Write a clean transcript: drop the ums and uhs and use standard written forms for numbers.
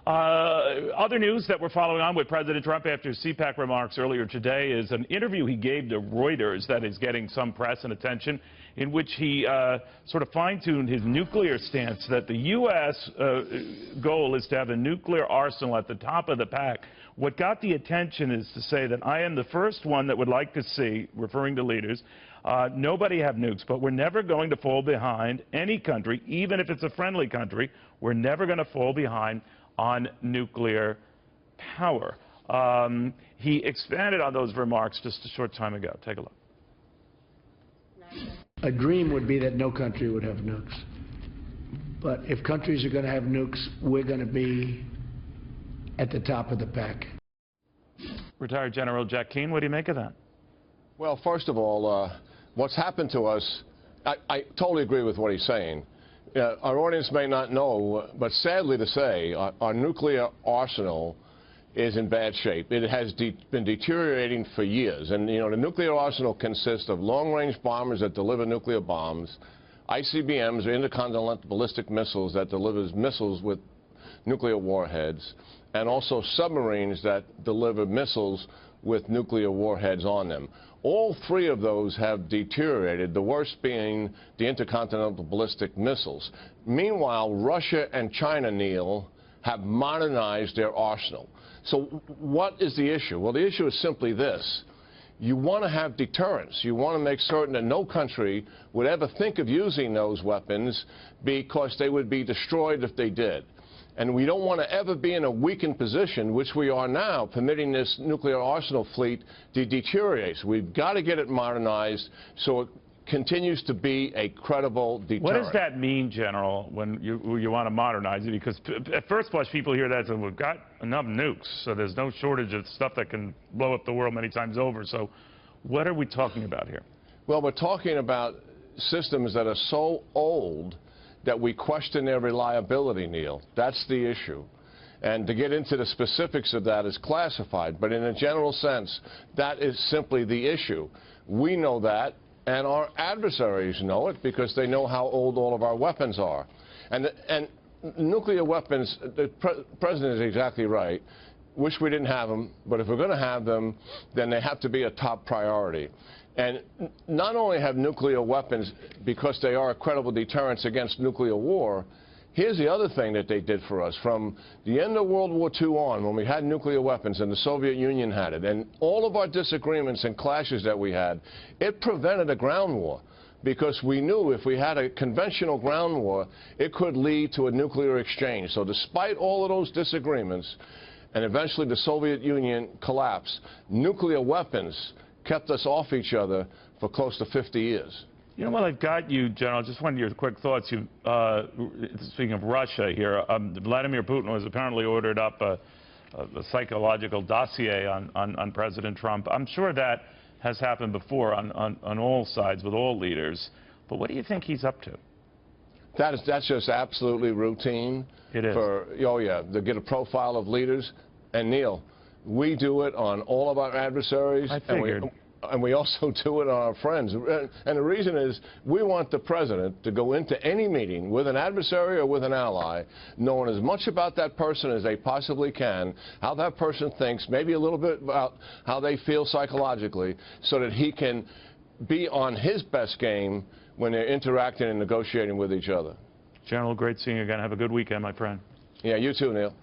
Other news that we're following on with President Trump after his CPAC remarks earlier today is an interview he gave to Reuters that is getting some press and attention, in which he sort of fine-tuned his nuclear stance, that the U.S. Goal is to have a nuclear arsenal at the top of the pack. What got the attention is to say that I am the first one that would like to see, referring to leaders, nobody have nukes, but we're never going to fall behind any country, even if it's a friendly country. We're never going to fall behind on nuclear power. He expanded on those remarks just a short time ago. Take a look. A dream would be that no country would have nukes. But if countries are going to have nukes, we're going to be at the top of the pack. Retired General Jack Keane, what do you make of that? Well, first of all, what's happened to us, I totally agree with what he's saying. Our audience may not know, but sadly to say, our nuclear arsenal is in bad shape. It has been deteriorating for years. And, you know, the nuclear arsenal consists of long-range bombers that deliver nuclear bombs, ICBMs, or intercontinental ballistic missiles that delivers missiles with nuclear warheads, and also submarines that deliver missiles with nuclear warheads on them. All three of those have deteriorated, the worst being the intercontinental ballistic missiles. Meanwhile, Russia and China, Neil, have modernized their arsenal. So what is the issue? Well, the issue is simply this. You want to have deterrence. You want to make certain that no country would ever think of using those weapons because they would be destroyed if they did. And we don't want to ever be in a weakened position, which we are now, permitting this nuclear arsenal fleet to deteriorate. So we've got to get it modernized so it continues to be a credible deterrent. What does that mean, General, when you want to modernize it? Because at first blush, people hear that and say, we've got enough nukes, so there's no shortage of stuff that can blow up the world many times over. So what are we talking about here? Well, we're talking about systems that are so old that we question their reliability, Neil. That's the issue. And to get into the specifics of that is classified, but in a general sense, that is simply the issue. We know that, and our adversaries know it because they know how old all of our weapons are. And nuclear weapons, the President is exactly right. Wish we didn't have them, but if we're going to have them, then they have to be a top priority. And not only have nuclear weapons, because they are a credible deterrence against nuclear war, here's the other thing that they did for us. From the end of World War II on, when we had nuclear weapons and the Soviet Union had it, and all of our disagreements and clashes that we had, it prevented a ground war. Because we knew if we had a conventional ground war, it could lead to a nuclear exchange. So despite all of those disagreements, and eventually the Soviet Union collapsed, nuclear weapons kept us off each other for close to 50 years. You know, while I've got you, General, just one of your quick thoughts. Speaking of Russia here, Vladimir Putin has apparently ordered up a psychological dossier on President Trump. I'm sure that has happened before on all sides with all leaders. But what do you think he's up to? That's just absolutely routine. It is. Oh, yeah, to get a profile of leaders. And, Neil, we do it on all of our adversaries. I figured. And we also do it on our friends. And the reason is we want the president to go into any meeting with an adversary or with an ally, knowing as much about that person as they possibly can, how that person thinks, maybe a little bit about how they feel psychologically, so that he can be on his best game when they're interacting and negotiating with each other. General, great seeing you again. Have a good weekend, my friend. Yeah, you too, Neil.